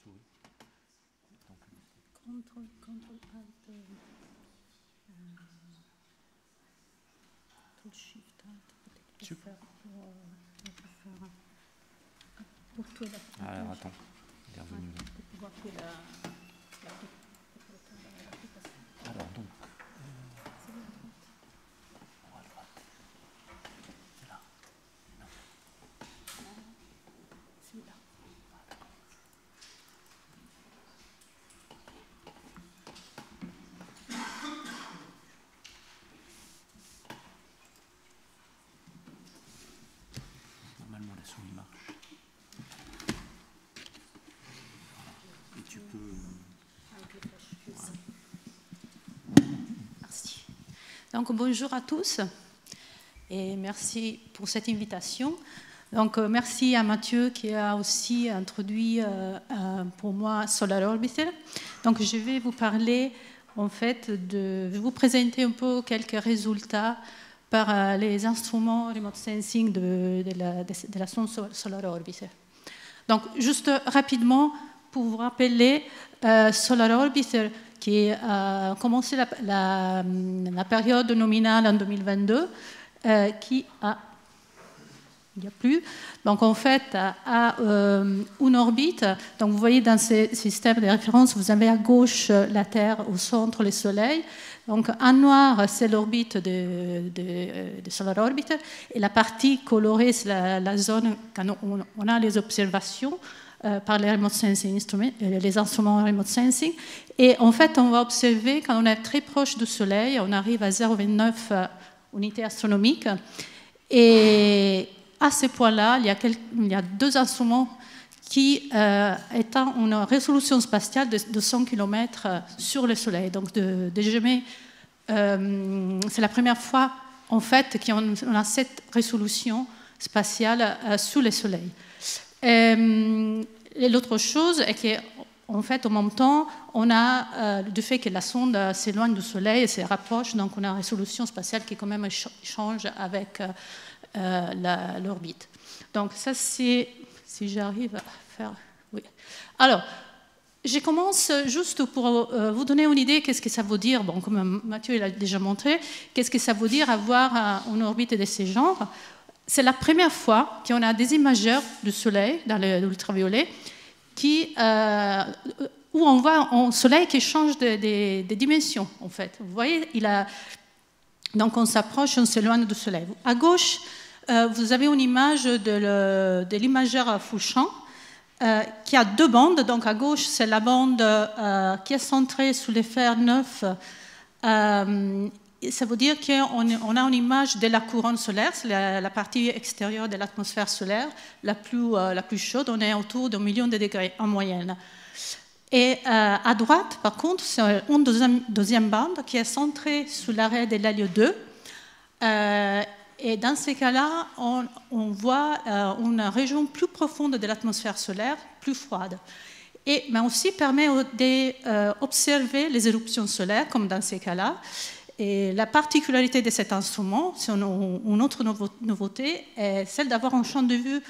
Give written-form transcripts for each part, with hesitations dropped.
souris. Donc, Contrôle Alt, tout Shift Alt, peut-être pour tout là. alors attends, il est revenu là. Pour pouvoir que Alors donc. Normalement la souris marche. Et tu peux. Merci. Donc bonjour à tous et merci pour cette invitation. Donc merci à Mathieu qui a aussi introduit pour moi Solar Orbiter. Donc je vais vous parler en fait je vais vous présenter un peu quelques résultats par les instruments remote sensing de la sonde Solar Orbiter. Donc juste rapidement pour vous rappeler Solar Orbiter qui a commencé la période nominale en 2022 qui a il n'y a plus. Donc, en fait, à une orbite, donc vous voyez dans ces systèmes de référence, vous avez à gauche la Terre, au centre le Soleil. Donc, en noir, c'est l'orbite de Solar Orbiter. Et la partie colorée, c'est la zone quand on a les observations par les remote sensing instruments, les instruments remote sensing. Et en fait, on va observer quand on est très proche du Soleil, on arrive à 0,29 unités astronomiques. Et à ce point-là, il y a deux instruments qui étant une résolution spatiale de 100 km sur le Soleil. Donc, c'est la première fois en fait qu'on a cette résolution spatiale sur le Soleil. Et l'autre chose est qu'en fait, en même temps, on a du fait que la sonde s'éloigne du Soleil et se rapproche, donc on a une résolution spatiale qui quand même change avec l'orbite. Donc ça, c'est, si j'arrive à faire... Oui. Alors, je commence juste pour vous donner une idée qu'est-ce que ça veut dire, bon, comme Mathieu l'a déjà montré, qu'est-ce que ça veut dire avoir une orbite de ce genre. C'est la première fois qu'on a des imageurs du Soleil, dans l'ultraviolet, où on voit un Soleil qui change de dimension, en fait. Vous voyez, donc on s'approche, on s'éloigne du Soleil. À gauche, vous avez une image de l'imageur full champ qui a deux bandes. Donc à gauche, c'est la bande qui est centrée sur les fers neufs. Ça veut dire qu'on a une image de la couronne solaire, c'est la partie extérieure de l'atmosphère solaire la plus chaude. On est autour d'1 million de degrés en moyenne. Et à droite, par contre, c'est une deuxième bande qui est centrée sur l'arrêt de l'Hélio 2. Et dans ces cas-là, on voit une région plus profonde de l'atmosphère solaire, plus froide. Mais aussi permet d'observer les éruptions solaires, comme dans ces cas-là. Et la particularité de cet instrument, c'est une autre nouveauté, est celle d'avoir un champ de vue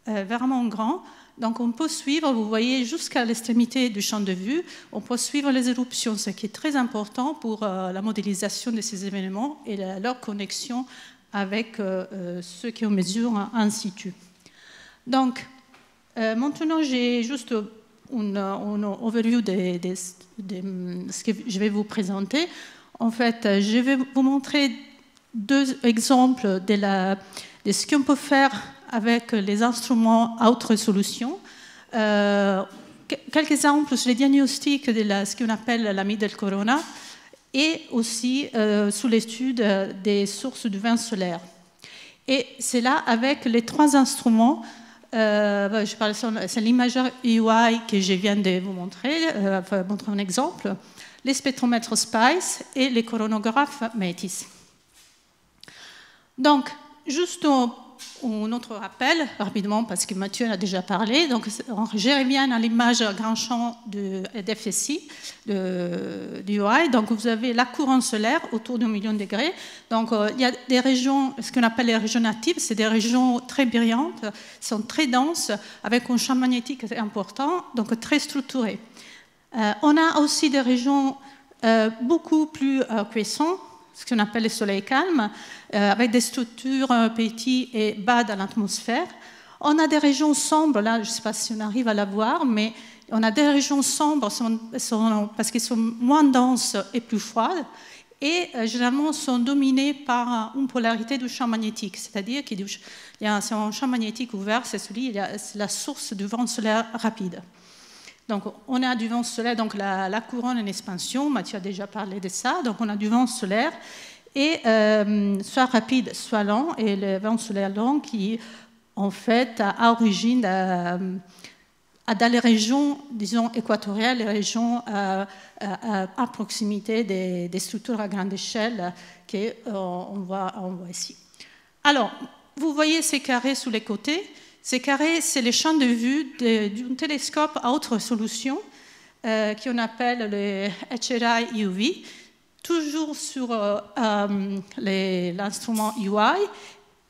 vraiment grand. Donc on peut suivre, vous voyez, jusqu'à l'extrémité du champ de vue, on peut suivre les éruptions, ce qui est très important pour la modélisation de ces événements et leur connexion avec ceux qui en mesurent in situ. Donc, maintenant, j'ai juste une overview de ce que je vais vous présenter. En fait, je vais vous montrer deux exemples de ce qu'on peut faire avec les instruments à haute résolution. Quelques exemples sur les diagnostics de ce qu'on appelle la middle corona et aussi sous l'étude des sources du vent solaire. Et c'est là avec les trois instruments, c'est l'imageur EY que je viens de vous montrer, montrer un exemple, les spectromètres SPICE et les coronographes METIS. Donc, juste un autre rappel, rapidement, parce que Mathieu en a déjà parlé. Donc, je reviens à l'image grand champ d'FSI, du UI. Donc, vous avez la couronne solaire autour d'1 million de degrés. Donc, il y a des régions, ce qu'on appelle les régions natives, c'est des régions très brillantes, sont très denses, avec un champ magnétique important, donc très structuré. On a aussi des régions beaucoup plus quiescentes, ce qu'on appelle les soleils calmes, avec des structures petites et bas dans l'atmosphère. On a des régions sombres, là, je ne sais pas si on arrive à la voir, mais on a des régions sombres parce qu'elles sont moins denses et plus froides, et généralement sont dominées par une polarité du champ magnétique, c'est-à-dire qu'il y a un champ magnétique ouvert, c'est la source du vent solaire rapide. Donc, on a du vent solaire, donc la couronne en expansion, Mathieu a déjà parlé de ça, donc on a du vent solaire, et soit rapide, soit lent, et le vent solaire lent qui, en fait, a origine dans les régions, disons, équatoriales, les régions à proximité des structures à grande échelle qu'on voit ici. Alors, vous voyez ces carrés sous les côtés. Ces carrés, c'est les champs de vue d'un télescope à haute résolution qu'on appelle le HRI UV, toujours sur l'instrument UI.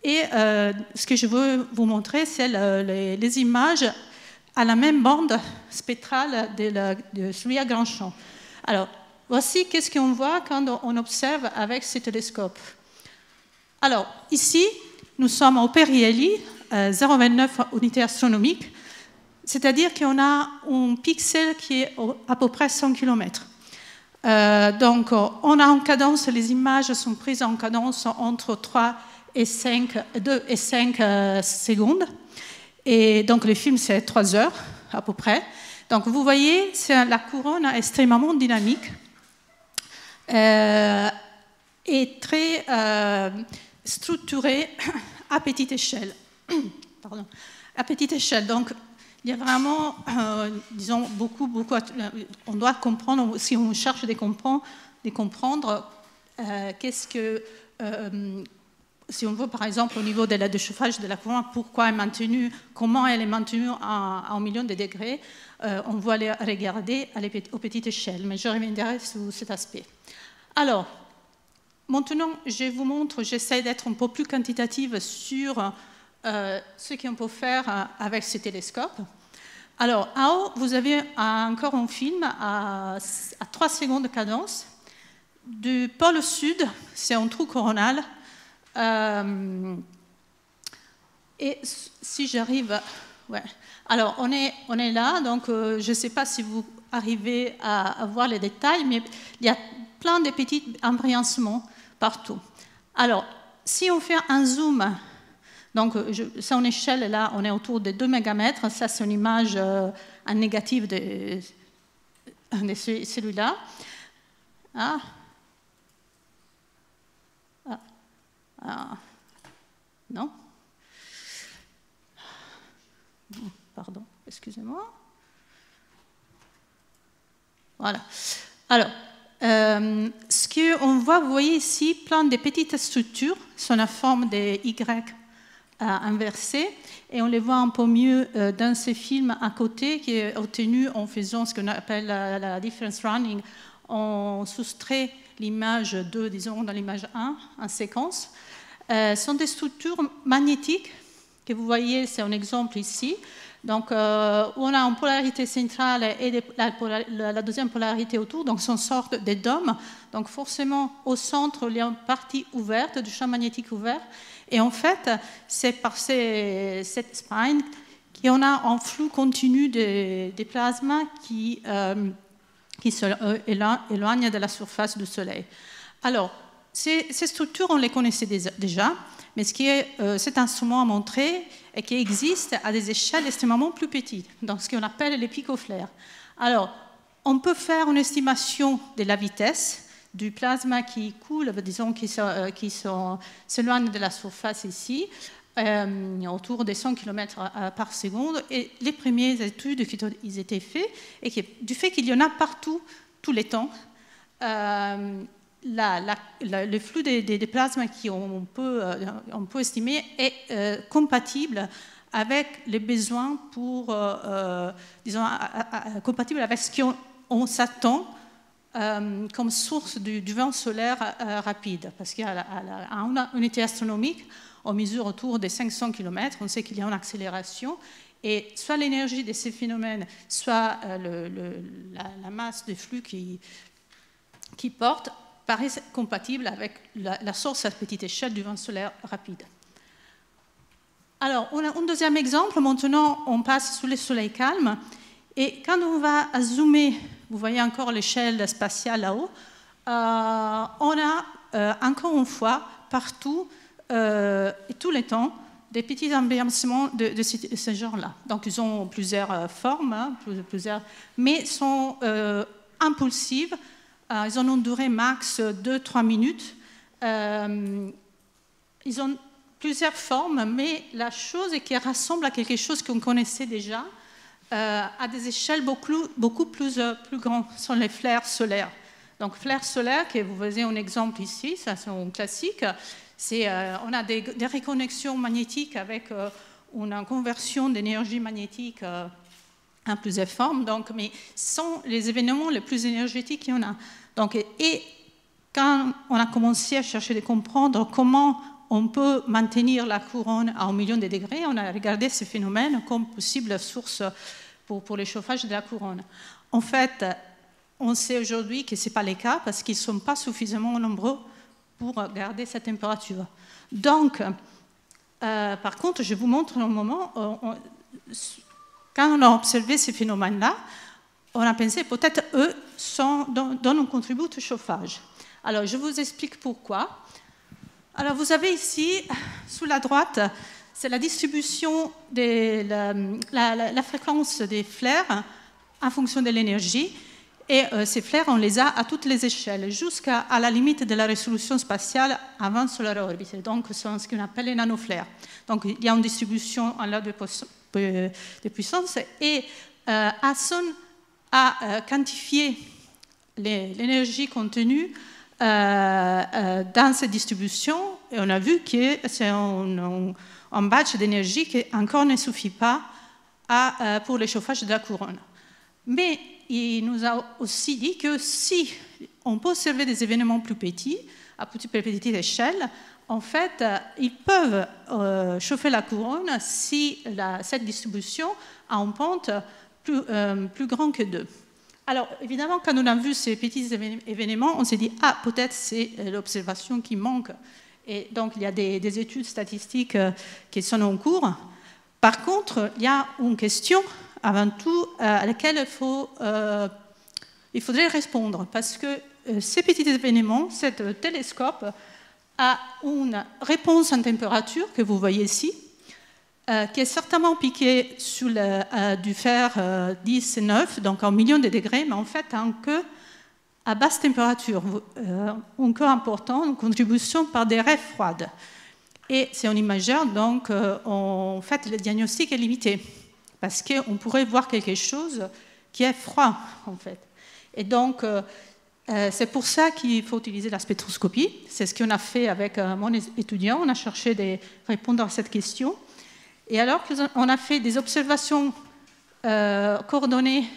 Et ce que je veux vous montrer, c'est les images à la même bande spectrale de celui à grand champ. Alors, voici qu'est-ce qu'on voit quand on observe avec ce télescope. Alors, ici, nous sommes au périhélie, 0,29 unités astronomiques, c'est-à-dire qu'on a un pixel qui est à peu près 100 km. Donc, on a en cadence, les images sont prises en cadence entre 2 et 5 secondes. Et donc, le film, c'est 3 heures à peu près. Donc, vous voyez, c'est la couronne extrêmement dynamique et très structurée à petite échelle. Pardon. À petite échelle. Donc, il y a vraiment, disons, beaucoup, on doit comprendre, si on cherche de comprendre qu'est-ce que, si on veut, par exemple, au niveau de chauffage de la couronne, pourquoi elle est maintenue, comment elle est maintenue à 1 million de degrés, on va les regarder aux petites échelles, mais je reviendrai sur cet aspect. Alors, maintenant, je vous montre, j'essaie d'être un peu plus quantitative sur ce qu'on peut faire avec ce télescope. Alors, en haut, vous avez encore un film à 3 secondes de cadence. Du pôle sud, c'est un trou coronal. Et si j'arrive... Ouais. Alors, on est là, donc je ne sais pas si vous arrivez à voir les détails, mais il y a plein de petits embrincements partout. Alors, si on fait un zoom... Donc, c'est en échelle, là, on est autour de 2 mégamètres. Ça, c'est une image en négatif de celui-là. Non. Pardon, excusez-moi. Voilà. Alors, ce qu'on voit, vous voyez ici, plein de petites structures sous la forme de Y inversé, et on les voit un peu mieux dans ce film à côté qui est obtenu en faisant ce qu'on appelle la difference running. On soustrait l'image 2, disons, dans l'image 1 en séquence. Sont des structures magnétiques que vous voyez, c'est un exemple ici. Donc, on a une polarité centrale et la deuxième polarité autour, donc sont sortes de dômes. Donc, forcément, au centre, il y a une partie ouverte, du champ magnétique ouvert. Et en fait, c'est par cette spine qu'on a un flux continu des plasmas qui s'éloignent de la surface du Soleil. Alors, ces structures, on les connaissait déjà, mais cet instrument a montré et qui existe à des échelles extrêmement plus petites, donc ce qu'on appelle les picoflares. Alors, on peut faire une estimation de la vitesse du plasma qui coule, disons, qui s'éloigne de la surface ici, autour de 100 km par seconde. Et les premières études qui ont été faites, et du fait qu'il y en a partout, tout le temps, le flux des plasmas qu'on on peut estimer est compatible avec les besoins disons, compatible avec ce qu'on s'attend comme source du vent solaire rapide. Parce qu'à une unité astronomique, on mesure autour de 500 km, on sait qu'il y a une accélération, et soit l'énergie de ces phénomènes, soit la masse de flux qui porte, paraissent compatibles avec la source à petite échelle du vent solaire rapide. Alors, on a un deuxième exemple. Maintenant, on passe sous le soleil calme. Et quand on va zoomer, vous voyez encore l'échelle spatiale là-haut, on a encore une fois, partout et tout le temps, des petits embellissements de ce genre-là. Donc, ils ont plusieurs formes, hein, mais sont impulsives. Ils ont une durée max 2-3 minutes. Ils ont plusieurs formes, mais la chose est qu'ils ressemblent à quelque chose qu'on connaissait déjà, à des échelles beaucoup plus grandes. Ce sont les flares solaires. Donc, flares solaires, que vous voyez un exemple ici, ça c'est un classique. On a des reconnexions magnétiques avec une conversion d'énergie magnétique en plusieurs formes, donc, mais ce sont les événements les plus énergétiques qu'il y en a. Donc, et quand on a commencé à chercher de comprendre comment on peut maintenir la couronne à 1 million de degrés, on a regardé ce phénomène comme possible source pour le chauffage de la couronne. En fait, on sait aujourd'hui que ce n'est pas le cas parce qu'ils ne sont pas suffisamment nombreux pour garder cette température. Donc, par contre, je vous montre un moment, quand on a observé ces phénomènes-là, on a pensé peut-être eux donnent un contributeur au chauffage. Alors, je vous explique pourquoi. Alors, vous avez ici, sous la droite, c'est la distribution de la fréquence des flares en fonction de l'énergie. Et ces flares, on les a à toutes les échelles, jusqu'à la limite de la résolution spatiale avant Solar Orbiter. Donc, c'est ce qu'on appelle les nanoflares. Donc, il y a une distribution en l'ordre de puissance. Et Hasson a quantifié l'énergie contenue dans cette distribution. Et on a vu que c'est un batch d'énergie qui encore ne suffit pas pour le chauffage de la couronne. Mais il nous a aussi dit que si on peut observer des événements plus petits, à plus petite échelle, en fait, ils peuvent chauffer la couronne si cette distribution a une pente plus grande que 2. Alors, évidemment, quand on a vu ces petits événements, on s'est dit « Ah, peut-être c'est l'observation qui manque ». Et donc, il y a des études statistiques qui sont en cours. Par contre, il y a une question avant tout à laquelle il faudrait répondre, parce que ces petits événements, ce télescope a une réponse en température que vous voyez ici, qui est certainement piquée sur du fer 10 et 9, donc en millions de degrés, mais en fait en queue à basse température, un queue important, une contribution par des raies froides. Et c'est un imageur, donc en fait le diagnostic est limité, parce qu'on pourrait voir quelque chose qui est froid, en fait. Et donc, c'est pour ça qu'il faut utiliser la spectroscopie. C'est ce qu'on a fait avec mon étudiant. On a cherché de répondre à cette question. Et alors qu'on a fait des observations coordonnées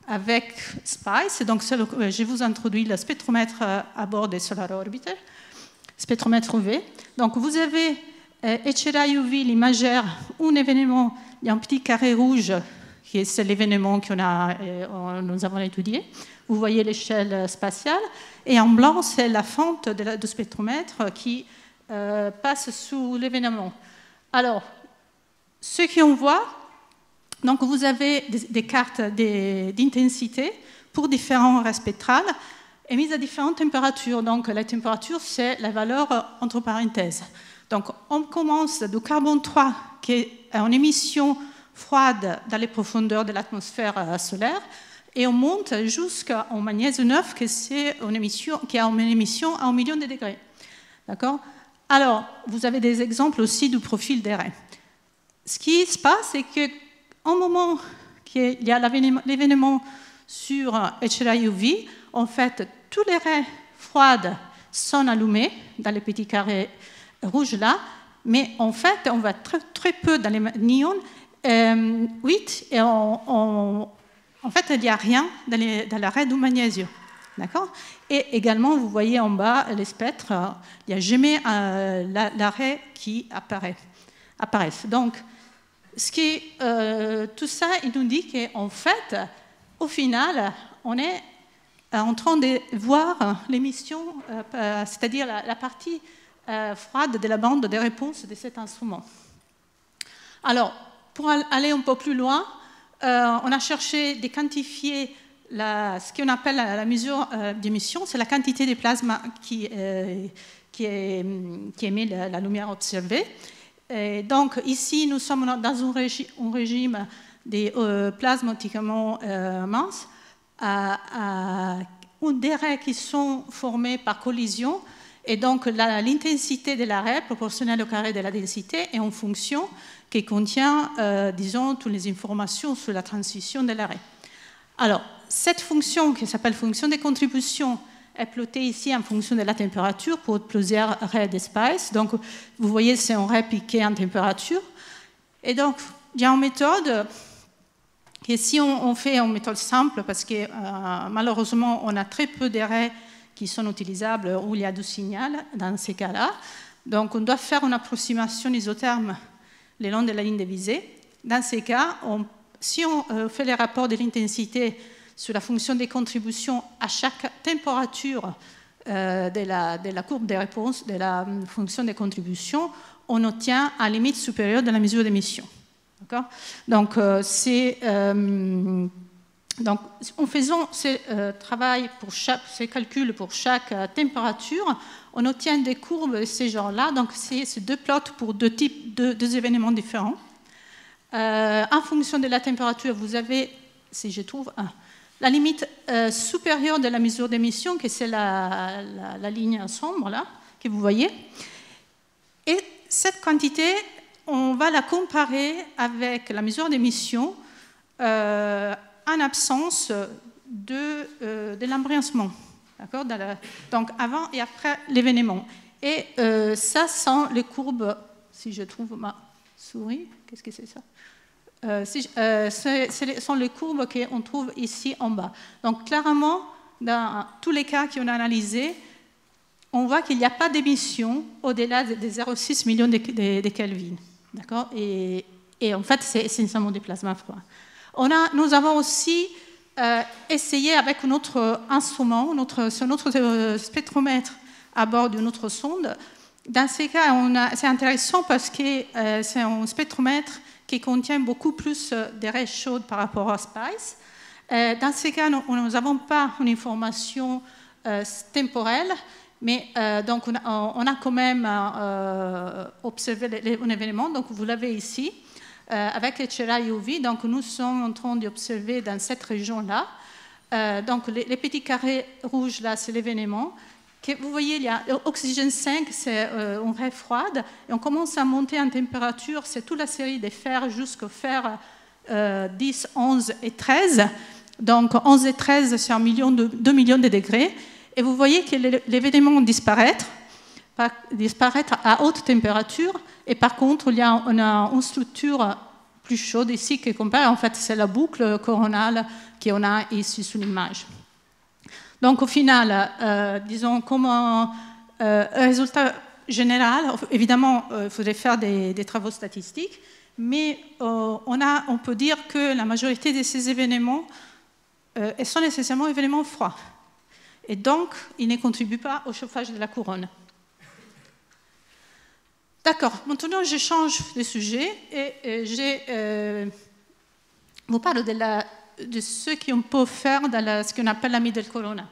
avec SPICE, donc je vous introduis le spectromètre à bord des Solar Orbiter, spectromètre UV. Donc, vous avez Echerai UV, l'imageur, un événement. Il y a un petit carré rouge, qui est l'événement que nous avons étudié. Vous voyez l'échelle spatiale. Et en blanc, c'est la fente du spectromètre qui passe sous l'événement. Alors, ce qu'on voit, donc vous avez des cartes d'intensité pour différents raies spectrales émises à différentes températures. Donc, la température, c'est la valeur entre parenthèses. Donc, on commence du carbone 3, qui est en émission froide dans les profondeurs de l'atmosphère solaire, et on monte jusqu'au magnésium 9, qui est une émission à 1 million de degrés. D'accord ? Alors, vous avez des exemples aussi du profil des raies. Ce qui se passe, c'est qu'au moment qu'il y a l'événement sur Echerai UV, en fait, tous les raies froides sont allumées dans les petits carrés rouges là, mais en fait, on voit très peu dans les néons 8 et en fait, il n'y a rien dans l'arrêt du magnésium. D'accord? Et également, vous voyez en bas les spectres, il n'y a jamais l'arrêt qui apparaissent. Donc, tout ça, il nous dit qu'en fait, au final, on est en train de voir l'émission, c'est-à-dire la partie froide de la bande de réponse de cet instrument. Alors, pour aller un peu plus loin, on a cherché de quantifier ce qu'on appelle la mesure d'émission, c'est la quantité de plasma qui émet la lumière observée. Et donc ici, nous sommes dans un régime des plasmes optiquement minces, des raies qui sont formées par collision, et donc l'intensité de l'arrêt proportionnelle au carré de la densité est en fonction qui contient, disons, toutes les informations sur la transition de l'arrêt. Alors, cette fonction qui s'appelle fonction de contribution est plotée ici en fonction de la température pour plusieurs raies d'espace. Donc, vous voyez, c'est un ray piqué en température. Et donc, il y a une méthode, et si on fait une méthode simple, parce que malheureusement, on a très peu de raies qui sont utilisables où il y a du signal dans ces cas-là. Donc, on doit faire une approximation isotherme le long de la ligne de visée. Dans ces cas, si on fait les rapports de l'intensité sur la fonction des contributions à chaque température de la courbe de réponse de la fonction des contributions, on obtient à limite supérieure de la mesure d'émission. Donc, en faisant ces calculs pour chaque température, on obtient des courbes de ce genre-là. Donc, c'est deux plots pour deux événements différents. En fonction de la température, vous avez, si je trouve, la limite supérieure de la mesure d'émission, que c'est la ligne sombre, là, que vous voyez. Et cette quantité, on va la comparer avec la mesure d'émission en absence de l'embrincement. D'accord? Donc, avant et après l'événement. Et ça sont les courbes, si je trouve ma souris, qu'est-ce que c'est ça? Ce sont les courbes qu'on trouve ici en bas. Donc, clairement, dans tous les cas qu'on a analysés, on voit qu'il n'y a pas d'émission au-delà de 0,6 millions de Kelvin. D'accord? Et en fait, c'est essentiellement des plasmas froids. Nous avons aussi essayé avec notre instrument, notre spectromètre à bord d'une autre sonde. Dans ces cas, c'est intéressant parce que c'est un spectromètre qui contient beaucoup plus de raies chaudes par rapport à SPICE. Dans ces cas, nous n'avons pas une information temporelle, mais donc on a quand même observé un événement. Donc vous l'avez ici avec les Cherai UV. Donc nous sommes en train d'observer dans cette région-là. Donc les petits carrés rouges là, c'est l'événement. Vous voyez, il y a oxygène 5, c'est une raie froide, et on commence à monter en température, c'est toute la série des fers jusqu'au fer 10, 11 et 13. Donc 11 et 13, c'est 2 millions de degrés. Et vous voyez que l'événement disparaît à haute température, et par contre, on a une structure plus chaude ici qui compare, en fait, c'est la boucle coronale qu'on a ici sous l'image. Donc, au final, disons, comme résultat général, évidemment, il faudrait faire des travaux statistiques, mais on peut dire que la majorité de ces événements sont nécessairement événements froids. Et donc, ils ne contribuent pas au chauffage de la couronne. D'accord, maintenant je change de sujet et je vous parle de ce qu'on peut faire dans ce qu'on appelle la middle corona.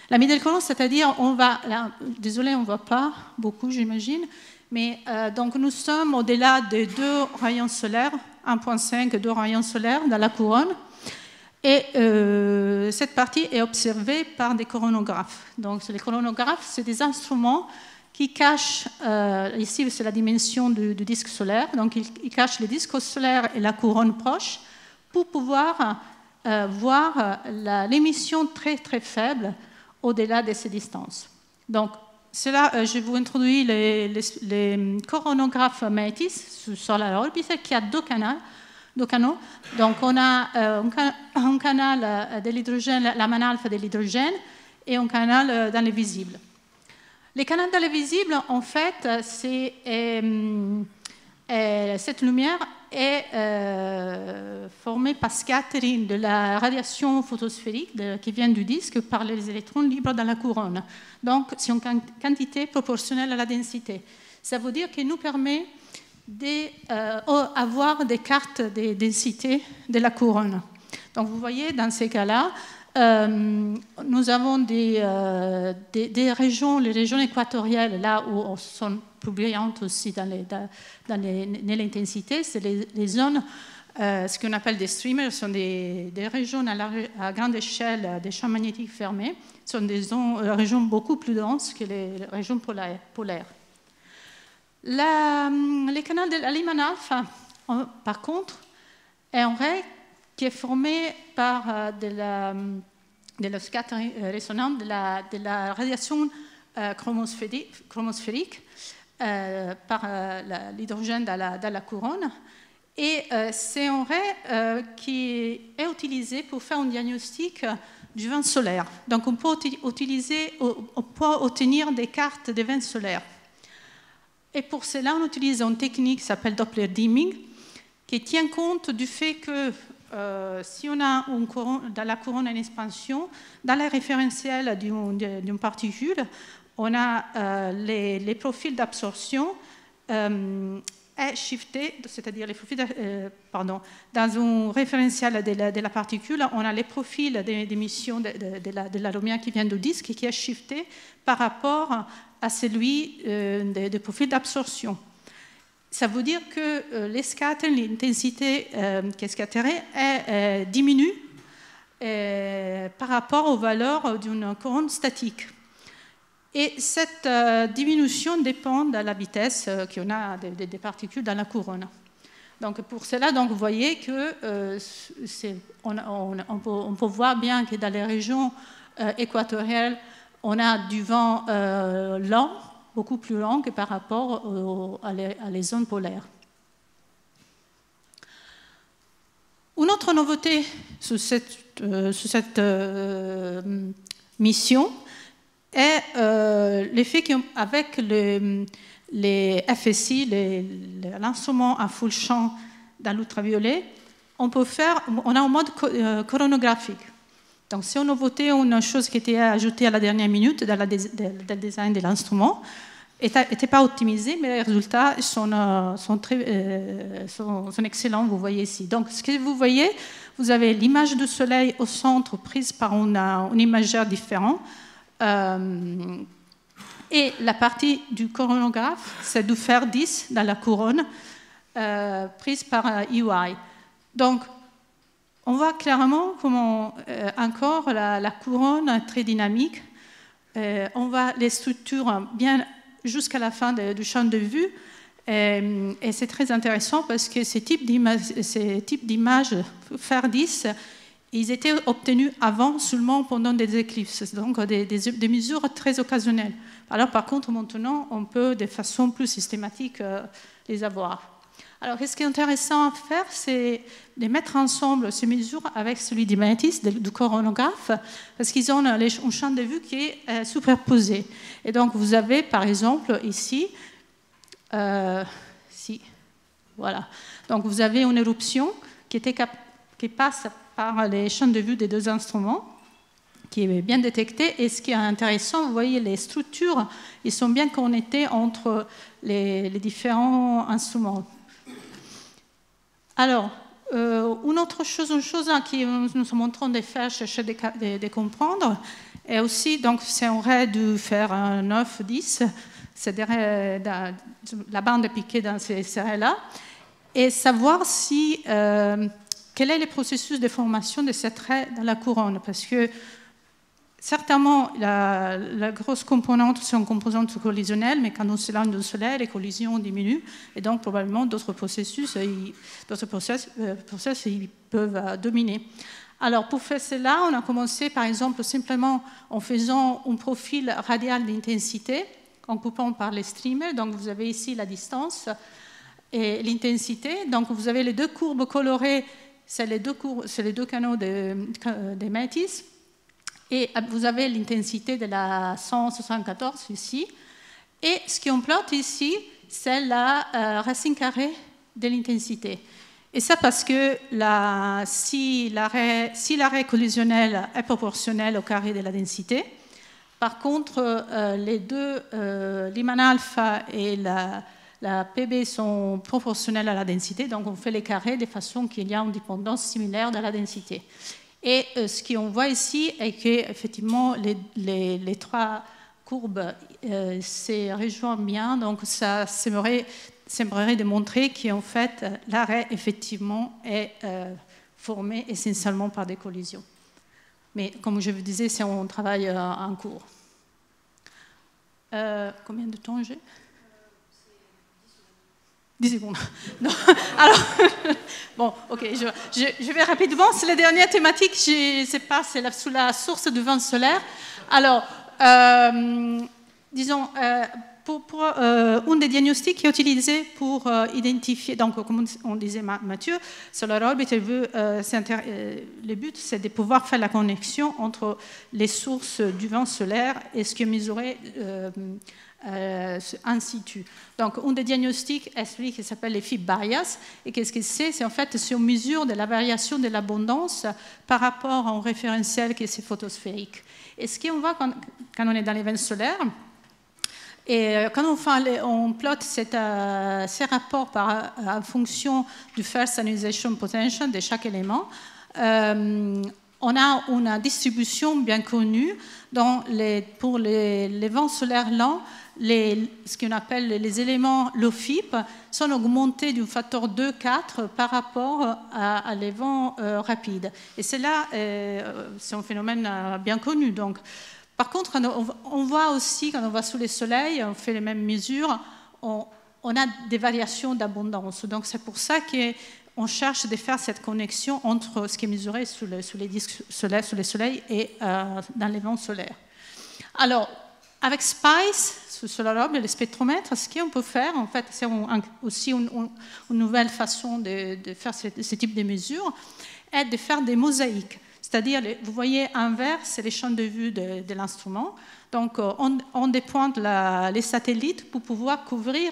La middle corona, c'est-à-dire, désolé, on ne voit pas beaucoup, j'imagine, mais donc nous sommes au-delà de 2 rayons solaires, 1,5, 2 rayons solaires dans la couronne, et cette partie est observée par des coronographes. Donc les coronographes, c'est des instruments qui cachent, ici c'est la dimension du disque solaire, donc ils cachent les disques solaires et la couronne proche pour pouvoir voir l'émission très très faible au-delà de ces distances. Donc, cela, je vous introduis les coronographes Métis sur Solar Orbiter qui a deux canaux. Donc, on a un canal de l'hydrogène, la manne alpha de l'hydrogène, et un canal dans le visible. Les canaux dans le visible, en fait, cette lumière est formée par scattering de la radiation photosphérique qui vient du disque par les électrons libres dans la couronne. Donc, c'est une quantité proportionnelle à la densité. Ça veut dire qu'il nous permet d'avoir des cartes de densité de la couronne. Donc, vous voyez, dans ces cas-là, nous avons des régions, les régions équatoriales, là où elles sont plus brillantes aussi dans l'intensité, c'est les zones, ce qu'on appelle des streamers, sont des régions à grande échelle des champs magnétiques fermés, sont des régions beaucoup plus denses que les régions polaires. Les canaux de la Lyman alpha, par contre, est un ray qui est formé par de la scattering résonante de la radiation chromosphérique par l'hydrogène dans la couronne. Et c'est un ray qui est utilisé pour faire un diagnostic du vent solaire. Donc on peut obtenir des cartes de vent solaire. Et pour cela, on utilise une technique qui s'appelle Doppler dimming, qui tient compte du fait que si on a dans la couronne une expansion, dans le référentiel d'une particule, on a les profils d'absorption est shifté, c'est-à-dire les profils, dans un référentiel de la particule, on a les profils d'émission de la lumière qui vient du disque qui est shifté par rapport à celui des profils d'absorption. Ça veut dire que l'intensité qui est scatterée diminue par rapport aux valeurs d'une couronne statique. Et cette diminution dépend de la vitesse qu'on a des particules dans la couronne. Donc pour cela, vous voyez que on peut voir bien que dans les régions équatoriales, on a du vent lent, beaucoup plus lent que par rapport à les zones polaires. Une autre nouveauté sur cette mission est l'effet qu'avec les FSI, l'instrument à full champ dans l'ultraviolet, on a un mode coronographique. Donc, c'est une nouveauté, une chose qui était ajoutée à la dernière minute dans le design de l'instrument. N'était pas optimisée, mais les résultats sont excellents, vous voyez ici. Donc, ce que vous voyez, vous avez l'image du soleil au centre prise par un imageur différent. Et la partie du coronographe, c'est du fer 10 dans la couronne, prise par UI. Donc, on voit clairement comment encore la couronne est très dynamique. On voit les structures bien jusqu'à la fin du champ de vue. Et c'est très intéressant parce que ces types d'images fer 10, ils étaient obtenus avant seulement pendant des éclipses, donc des mesures très occasionnelles. Alors par contre, maintenant, on peut de façon plus systématique les avoir. Alors, ce qui est intéressant à faire, c'est de mettre ensemble ces mesures avec celui du Métis, du coronographe, parce qu'ils ont un champ de vue qui est superposé. Et donc, vous avez, par exemple, ici, voilà. Donc, vous avez une éruption qui passe par les champs de vue des deux instruments, qui est bien détecté. Et ce qui est intéressant, vous voyez, les structures, ils sont bien connectés entre les différents instruments. Alors, une autre chose que nous sommes en train de faire, chercher de comprendre, est aussi, donc c'est un ray de fer 9, 10, c'est la bande piquée dans ces rays-là, et savoir si, quel est le processus de formation de cette ray dans la couronne, parce que certainement, la grosse composante, c'est une composante collisionnelle, mais quand on s'éloigne du Soleil, les collisions diminuent, et donc probablement d'autres processus ils peuvent dominer. Alors, pour faire cela, on a commencé, par exemple, simplement en faisant un profil radial d'intensité, en coupant par les streamers. Donc, vous avez ici la distance et l'intensité. Donc, vous avez les deux courbes colorées, c'est les deux canaux de Métis. Et vous avez l'intensité de la 174 ici. Et ce qu'on plotte ici, c'est la racine carrée de l'intensité. Et ça parce que si l'arrêt collisionnel est proportionnel au carré de la densité, par contre, les deux, l'Iman alpha et la PB sont proportionnels à la densité, donc on fait les carrés de façon qu'il y a une dépendance similaire de la densité. Et ce qu'on voit ici est qu'effectivement, les trois courbes se rejoignent bien, donc ça semblerait démontrer qu'en fait, l'arrêt, effectivement, est formé essentiellement par des collisions. Mais comme je vous disais, c'est un travail en cours. Combien de temps j'ai 10 secondes. Non. Alors, bon, ok, je vais rapidement. C'est la dernière thématique, je ne sais pas, c'est sous la source du vent solaire. Alors, disons, pour un des diagnostics qui est utilisé pour identifier, donc comme on disait Mathieu, SolarOrbiter veut, le but c'est de pouvoir faire la connexion entre les sources du vent solaire et ce qui est mesuré in situ. Donc un des diagnostics est celui qui s'appelle les FIB bias, et qu'est-ce que c'est en fait si on mesure de la variation de l'abondance par rapport à un référentiel qui est photosphérique. Et ce qu'on voit quand on est dans les vents solaires, et quand on plotte ces rapports en fonction du first ionization potential de chaque élément, on a une distribution bien connue pour les vents solaires lents, ce qu'on appelle les éléments LOFIP sont augmentés d'un facteur 2-4 par rapport à les vents rapides. Et c'est un phénomène bien connu. Donc, par contre, on voit aussi, quand on va sous le soleil, on fait les mêmes mesures, on a des variations d'abondance. Donc, c'est pour ça qu'on cherche de faire cette connexion entre ce qui est mesuré sous les disques solaires, sous le soleil et dans les vents solaires. Alors, avec SPICE, sous SolarOrbiter, le spectromètre, ce qu'on peut faire, en fait, c'est aussi une nouvelle façon de faire ce type de mesures, est de faire des mosaïques. C'est-à-dire, vous voyez en vert, c'est les champs de vue de l'instrument. Donc, on dépointe les satellites pour pouvoir couvrir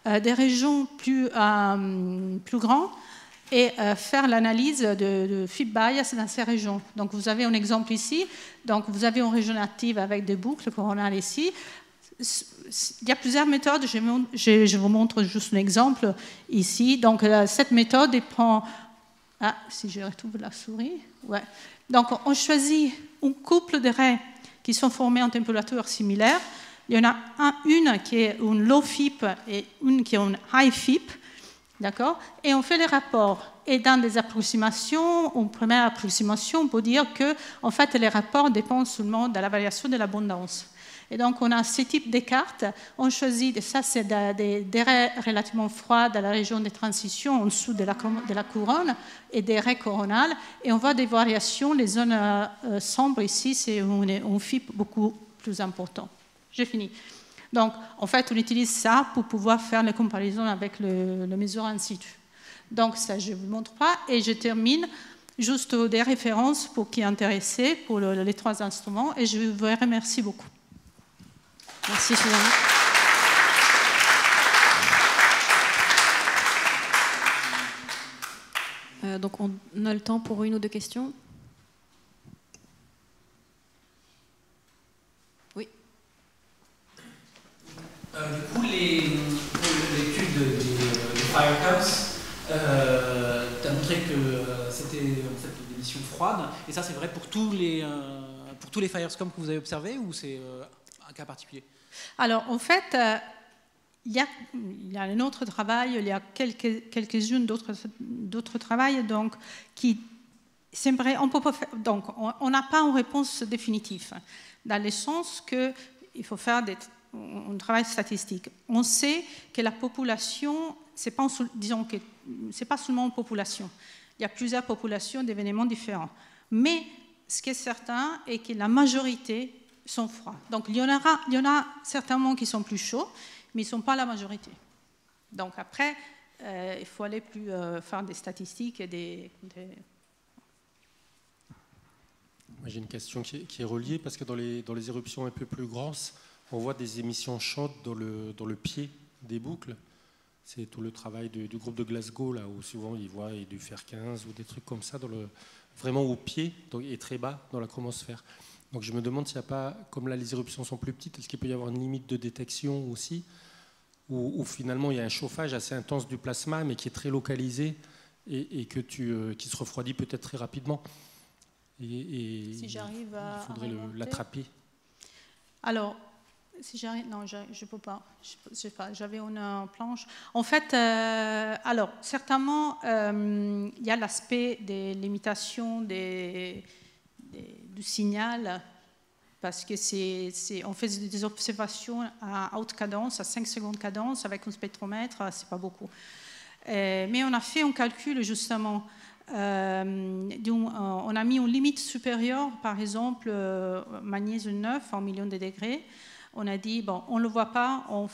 des régions plus grandes et faire l'analyse de FIB bias dans ces régions. Donc, vous avez un exemple ici. Donc, vous avez une région active avec des boucles coronales ici. Il y a plusieurs méthodes. Je vous montre juste un exemple ici. Donc, cette méthode prend... Ah, si je retrouve la souris. Ouais. Donc, on choisit un couple de raies qui sont formées en température similaire. Il y en a une qui est une low FIP et une qui est une high FIP. D'accord? Et on fait les rapports. Et dans des approximations, une première approximation, on peut dire que en fait, les rapports dépendent seulement de la variation de l'abondance. Et donc, on a ce type de cartes. On choisit, ça c'est des raies relativement froides dans la région de transition, en dessous de la couronne, et des raies coronales. Et on voit des variations. Les zones sombres ici, c'est un FIP beaucoup plus important. J'ai fini. Donc, en fait, on utilise ça pour pouvoir faire les comparaisons avec le mesure in situ. Donc, ça, je ne vous montre pas. Et je termine juste des références pour qui est intéressé pour les trois instruments. Et je vous remercie beaucoup. Merci, Suzanne. Donc, on a le temps pour une ou deux questions. Oui. Du coup, l'étude des Firehouse, tu as montré que c'était en fait des émissions froides, et ça c'est vrai pour tous les Firescom que vous avez observés, ou c'est un cas particulier? Alors, en fait, il y a un autre travail, il y a quelques-unes d'autres travaux donc, qui sembleraient... Donc, on n'a pas une réponse définitive, dans le sens qu'il faut faire un travail statistique. On sait que la population, disons que ce n'est pas seulement une population. Il y a plusieurs populations d'événements différents. Mais ce qui est certain est que la majorité sont froids. Donc il y en a certainement qui sont plus chauds, mais ils ne sont pas la majorité. Donc après, il faut aller plus faire des statistiques et des... Moi, j'ai une question qui est reliée, parce que dans les éruptions un peu plus grosses, on voit des émissions chaudes dans le pied des boucles. C'est tout le travail du groupe de Glasgow, là, où souvent ils voient du fer 15 ou des trucs comme ça, vraiment au pied, donc, et très bas dans la chromosphère. Donc je me demande s'il n'y a pas, comme là les éruptions sont plus petites, est-ce qu'il peut y avoir une limite de détection aussi, où finalement il y a un chauffage assez intense du plasma, mais qui est très localisé et qui se refroidit peut-être très rapidement. Et si j'arrive à... Il faudrait l'attraper. Alors, si j'arrive... Non, je ne peux pas. J'avais une planche. En fait, alors, certainement, il y a l'aspect de l'imitation du signal, parce que on fait des observations à haute cadence, à 5 secondes cadence, avec un spectromètre, c'est pas beaucoup. Mais on a fait un calcul, justement, on a mis une limite supérieure, par exemple, magnésium 9 en millions de degrés. On a dit, bon, on ne le voit pas, on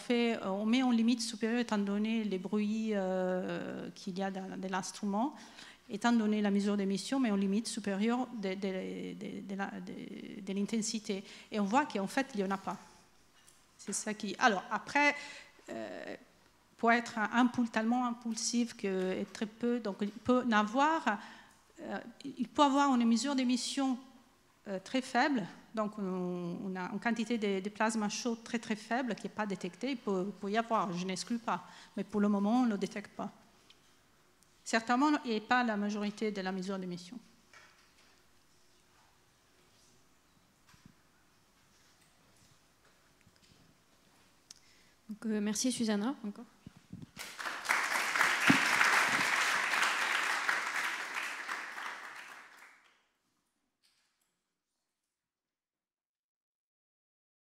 met en limite supérieure étant donné les bruits qu'il y a de l'instrument, étant donné la mesure d'émission, mais en limite supérieure de l'intensité. Et on voit qu'en fait, il n'y en a pas. C'est ça qui... Alors, après, pour être tellement impulsif que très peu, donc il peut avoir une mesure d'émission très faible. Donc, on a une quantité de plasma chaud très très faible qui n'est pas détectée. Il peut y avoir, je n'exclus pas, mais pour le moment, on ne le détecte pas. Certainement, il n'y a pas la majorité de la mesure d'émission. Donc, merci Susanna encore.